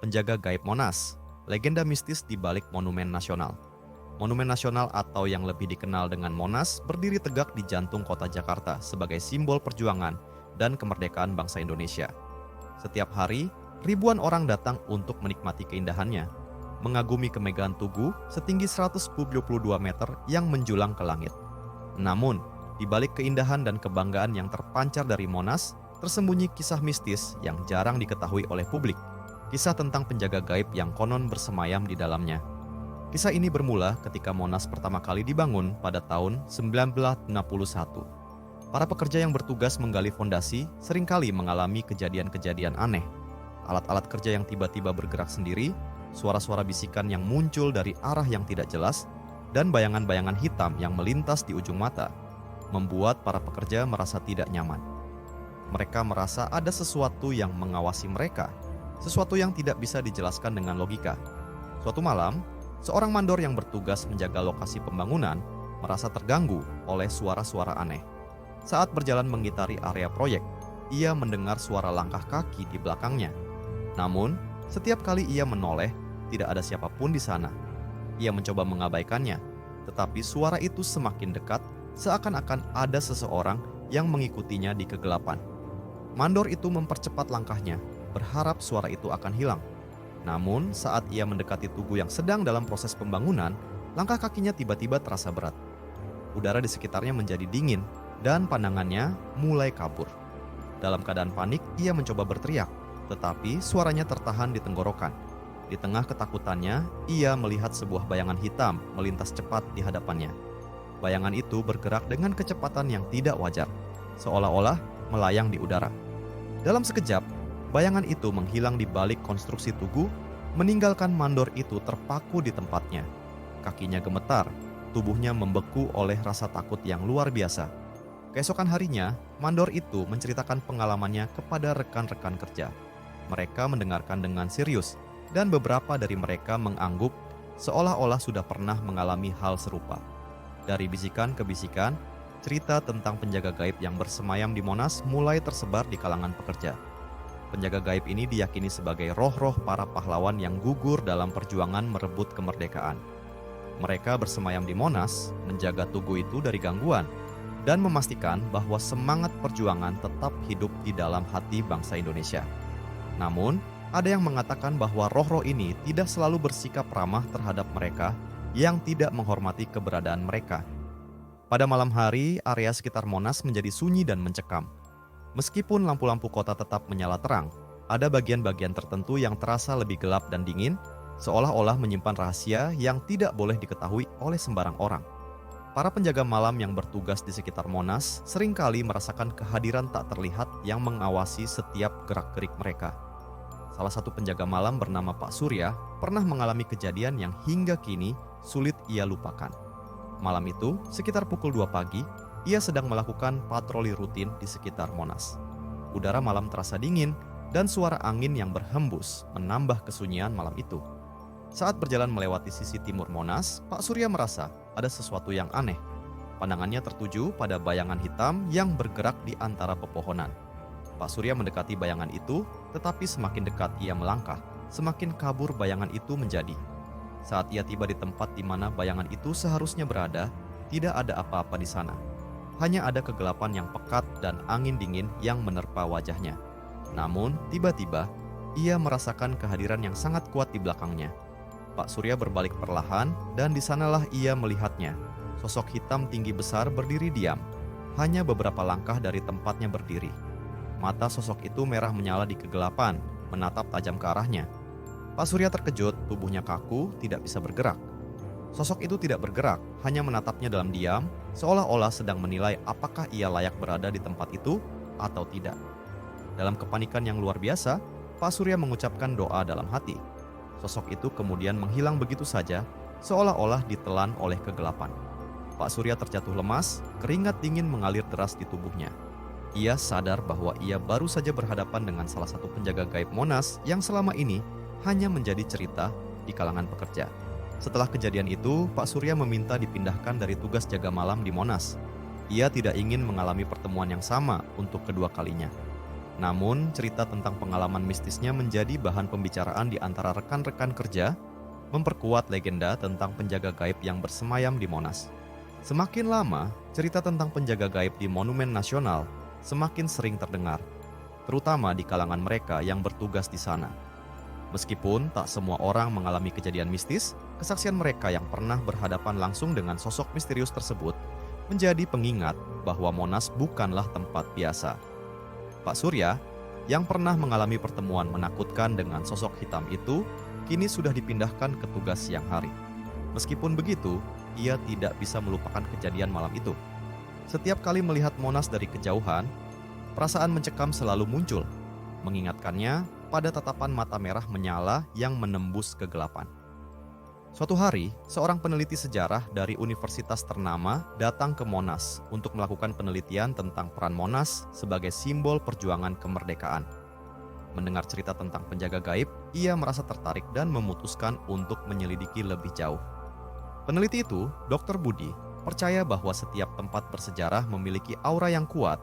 penjaga gaib Monas, legenda mistis di balik Monumen Nasional. Monumen Nasional atau yang lebih dikenal dengan Monas berdiri tegak di jantung kota Jakarta sebagai simbol perjuangan dan kemerdekaan bangsa Indonesia. Setiap hari, ribuan orang datang untuk menikmati keindahannya, mengagumi kemegahan tugu setinggi 172 meter yang menjulang ke langit. Namun, di balik keindahan dan kebanggaan yang terpancar dari Monas, tersembunyi kisah mistis yang jarang diketahui oleh publik. Kisah tentang penjaga gaib yang konon bersemayam di dalamnya. Kisah ini bermula ketika Monas pertama kali dibangun pada tahun 1961. Para pekerja yang bertugas menggali fondasi seringkali mengalami kejadian-kejadian aneh. Alat-alat kerja yang tiba-tiba bergerak sendiri, suara-suara bisikan yang muncul dari arah yang tidak jelas, dan bayangan-bayangan hitam yang melintas di ujung mata, membuat para pekerja merasa tidak nyaman. Mereka merasa ada sesuatu yang mengawasi mereka, sesuatu yang tidak bisa dijelaskan dengan logika. Suatu malam, seorang mandor yang bertugas menjaga lokasi pembangunan merasa terganggu oleh suara-suara aneh. Saat berjalan mengitari area proyek, ia mendengar suara langkah kaki di belakangnya. Namun, setiap kali ia menoleh, tidak ada siapapun di sana. Ia mencoba mengabaikannya, tetapi suara itu semakin dekat, seakan-akan ada seseorang yang mengikutinya di kegelapan. Mandor itu mempercepat langkahnya, berharap suara itu akan hilang. Namun, saat ia mendekati tugu yang sedang dalam proses pembangunan, langkah kakinya tiba-tiba terasa berat. Udara di sekitarnya menjadi dingin, dan pandangannya mulai kabur. Dalam keadaan panik, ia mencoba berteriak, tetapi suaranya tertahan di tenggorokan. Di tengah ketakutannya, ia melihat sebuah bayangan hitam melintas cepat di hadapannya. Bayangan itu bergerak dengan kecepatan yang tidak wajar, seolah-olah melayang di udara. Dalam sekejap, bayangan itu menghilang di balik konstruksi tugu, meninggalkan mandor itu terpaku di tempatnya. Kakinya gemetar, tubuhnya membeku oleh rasa takut yang luar biasa. Keesokan harinya, mandor itu menceritakan pengalamannya kepada rekan-rekan kerja. Mereka mendengarkan dengan serius, dan beberapa dari mereka mengangguk seolah-olah sudah pernah mengalami hal serupa. Dari bisikan ke bisikan, cerita tentang penjaga gaib yang bersemayam di Monas mulai tersebar di kalangan pekerja. Penjaga gaib ini diyakini sebagai roh-roh para pahlawan yang gugur dalam perjuangan merebut kemerdekaan. Mereka bersemayam di Monas, menjaga tugu itu dari gangguan, dan memastikan bahwa semangat perjuangan tetap hidup di dalam hati bangsa Indonesia. Namun, ada yang mengatakan bahwa roh-roh ini tidak selalu bersikap ramah terhadap mereka yang tidak menghormati keberadaan mereka. Pada malam hari, area sekitar Monas menjadi sunyi dan mencekam. Meskipun lampu-lampu kota tetap menyala terang, ada bagian-bagian tertentu yang terasa lebih gelap dan dingin, seolah-olah menyimpan rahasia yang tidak boleh diketahui oleh sembarang orang. Para penjaga malam yang bertugas di sekitar Monas seringkali merasakan kehadiran tak terlihat yang mengawasi setiap gerak-gerik mereka. Salah satu penjaga malam bernama Pak Surya pernah mengalami kejadian yang hingga kini sulit ia lupakan. Malam itu, sekitar pukul 2 pagi, ia sedang melakukan patroli rutin di sekitar Monas. Udara malam terasa dingin dan suara angin yang berhembus menambah kesunyian malam itu. Saat berjalan melewati sisi timur Monas, Pak Surya merasa ada sesuatu yang aneh. Pandangannya tertuju pada bayangan hitam yang bergerak di antara pepohonan. Pak Surya mendekati bayangan itu, tetapi semakin dekat ia melangkah, semakin kabur bayangan itu menjadi. Saat ia tiba di tempat di mana bayangan itu seharusnya berada, tidak ada apa-apa di sana. Hanya ada kegelapan yang pekat dan angin dingin yang menerpa wajahnya. Namun, tiba-tiba, ia merasakan kehadiran yang sangat kuat di belakangnya. Pak Surya berbalik perlahan, dan di sanalah ia melihatnya. Sosok hitam tinggi besar berdiri diam, hanya beberapa langkah dari tempatnya berdiri. Mata sosok itu merah menyala di kegelapan, menatap tajam ke arahnya. Pak Surya terkejut, tubuhnya kaku, tidak bisa bergerak. Sosok itu tidak bergerak, hanya menatapnya dalam diam, seolah-olah sedang menilai apakah ia layak berada di tempat itu atau tidak. Dalam kepanikan yang luar biasa, Pak Surya mengucapkan doa dalam hati. Sosok itu kemudian menghilang begitu saja, seolah-olah ditelan oleh kegelapan. Pak Surya terjatuh lemas, keringat dingin mengalir deras di tubuhnya. Ia sadar bahwa ia baru saja berhadapan dengan salah satu penjaga gaib Monas yang selama ini hanya menjadi cerita di kalangan pekerja. Setelah kejadian itu, Pak Surya meminta dipindahkan dari tugas jaga malam di Monas. Ia tidak ingin mengalami pertemuan yang sama untuk kedua kalinya. Namun, cerita tentang pengalaman mistisnya menjadi bahan pembicaraan di antara rekan-rekan kerja, memperkuat legenda tentang penjaga gaib yang bersemayam di Monas. Semakin lama, cerita tentang penjaga gaib di Monumen Nasional semakin sering terdengar, terutama di kalangan mereka yang bertugas di sana. Meskipun tak semua orang mengalami kejadian mistis, kesaksian mereka yang pernah berhadapan langsung dengan sosok misterius tersebut menjadi pengingat bahwa Monas bukanlah tempat biasa. Pak Surya, yang pernah mengalami pertemuan menakutkan dengan sosok hitam itu, kini sudah dipindahkan ke tugas siang hari. Meskipun begitu, ia tidak bisa melupakan kejadian malam itu. Setiap kali melihat Monas dari kejauhan, perasaan mencekam selalu muncul, mengingatkannya pada tatapan mata merah menyala yang menembus kegelapan. Suatu hari, seorang peneliti sejarah dari universitas ternama datang ke Monas untuk melakukan penelitian tentang peran Monas sebagai simbol perjuangan kemerdekaan. Mendengar cerita tentang penjaga gaib, ia merasa tertarik dan memutuskan untuk menyelidiki lebih jauh. Peneliti itu, Dr. Budi, percaya bahwa setiap tempat bersejarah memiliki aura yang kuat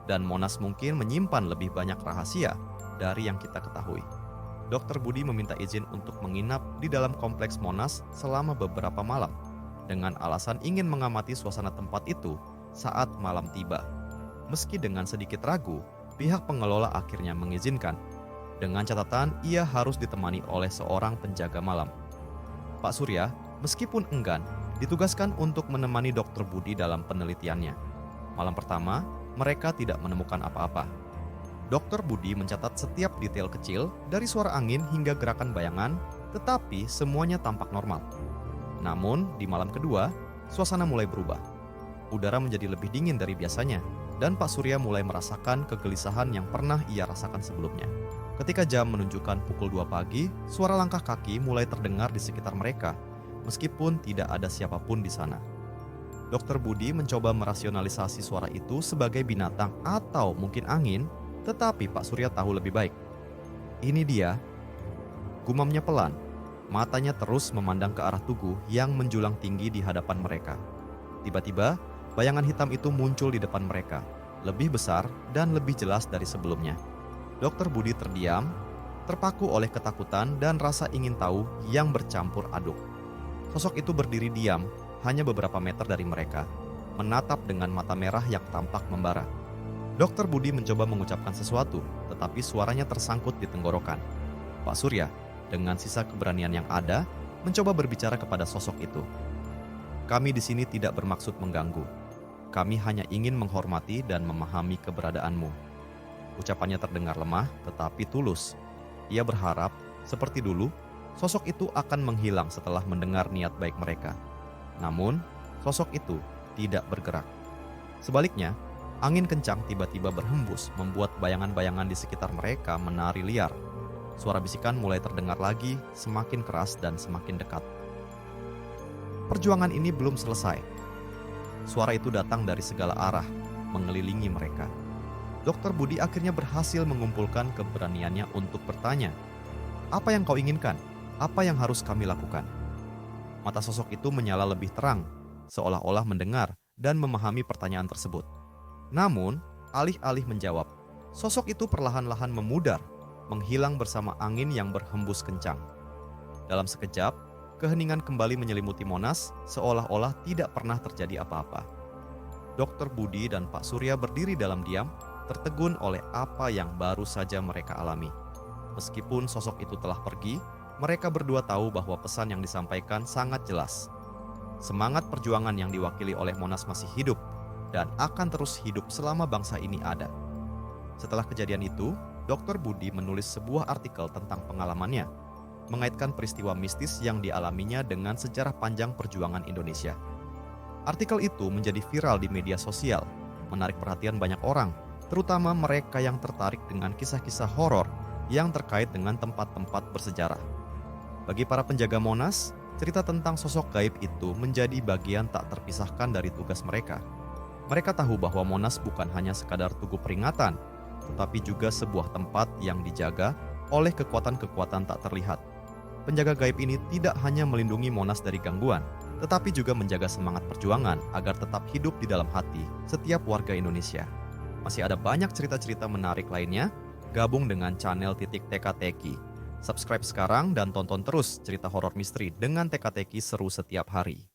dan Monas mungkin menyimpan lebih banyak rahasia dari yang kita ketahui. Dr. Budi meminta izin untuk menginap di dalam kompleks Monas selama beberapa malam dengan alasan ingin mengamati suasana tempat itu saat malam tiba. Meski dengan sedikit ragu, pihak pengelola akhirnya mengizinkan. Dengan catatan ia harus ditemani oleh seorang penjaga malam. Pak Surya, meskipun enggan, ditugaskan untuk menemani Dr. Budi dalam penelitiannya. Malam pertama, mereka tidak menemukan apa-apa. Dr. Budi mencatat setiap detail kecil dari suara angin hingga gerakan bayangan, tetapi semuanya tampak normal. Namun, di malam kedua, suasana mulai berubah. Udara menjadi lebih dingin dari biasanya, dan Pak Surya mulai merasakan kegelisahan yang pernah ia rasakan sebelumnya. Ketika jam menunjukkan pukul 2 pagi, suara langkah kaki mulai terdengar di sekitar mereka, meskipun tidak ada siapapun di sana. Dr. Budi mencoba merasionalisasi suara itu sebagai binatang atau mungkin angin, tetapi Pak Surya tahu lebih baik. Ini dia, gumamnya pelan, matanya terus memandang ke arah tugu yang menjulang tinggi di hadapan mereka. Tiba-tiba, bayangan hitam itu muncul di depan mereka, lebih besar dan lebih jelas dari sebelumnya. Dr. Budi terdiam, terpaku oleh ketakutan dan rasa ingin tahu yang bercampur aduk. Sosok itu berdiri diam, hanya beberapa meter dari mereka, menatap dengan mata merah yang tampak membara. Dr. Budi mencoba mengucapkan sesuatu, tetapi suaranya tersangkut di tenggorokan. Pak Surya, dengan sisa keberanian yang ada, mencoba berbicara kepada sosok itu. Kami di sini tidak bermaksud mengganggu. Kami hanya ingin menghormati dan memahami keberadaanmu. Ucapannya terdengar lemah, tetapi tulus. Ia berharap, seperti dulu, sosok itu akan menghilang setelah mendengar niat baik mereka. Namun, sosok itu tidak bergerak. Sebaliknya, angin kencang tiba-tiba berhembus, membuat bayangan-bayangan di sekitar mereka menari liar. Suara bisikan mulai terdengar lagi, semakin keras dan semakin dekat. Perjuangan ini belum selesai. Suara itu datang dari segala arah, mengelilingi mereka. Dr. Budi akhirnya berhasil mengumpulkan keberaniannya untuk bertanya, "Apa yang kau inginkan? Apa yang harus kami lakukan?" Mata sosok itu menyala lebih terang, seolah-olah mendengar dan memahami pertanyaan tersebut. Namun, alih-alih menjawab, sosok itu perlahan-lahan memudar, menghilang bersama angin yang berhembus kencang. Dalam sekejap, keheningan kembali menyelimuti Monas, seolah-olah tidak pernah terjadi apa-apa. Dr. Budi dan Pak Surya berdiri dalam diam, tertegun oleh apa yang baru saja mereka alami. Meskipun sosok itu telah pergi, mereka berdua tahu bahwa pesan yang disampaikan sangat jelas. Semangat perjuangan yang diwakili oleh Monas masih hidup, dan akan terus hidup selama bangsa ini ada. Setelah kejadian itu, Dr. Budi menulis sebuah artikel tentang pengalamannya, mengaitkan peristiwa mistis yang dialaminya dengan sejarah panjang perjuangan Indonesia. Artikel itu menjadi viral di media sosial, menarik perhatian banyak orang, terutama mereka yang tertarik dengan kisah-kisah horor yang terkait dengan tempat-tempat bersejarah. Bagi para penjaga Monas, cerita tentang sosok gaib itu menjadi bagian tak terpisahkan dari tugas mereka. Mereka tahu bahwa Monas bukan hanya sekadar tugu peringatan, tetapi juga sebuah tempat yang dijaga oleh kekuatan-kekuatan tak terlihat. Penjaga gaib ini tidak hanya melindungi Monas dari gangguan, tetapi juga menjaga semangat perjuangan agar tetap hidup di dalam hati setiap warga Indonesia. Masih ada banyak cerita-cerita menarik lainnya. Gabung dengan channel Titik Teka-Teki. Subscribe sekarang dan tonton terus cerita horor misteri dengan teka-teki seru setiap hari.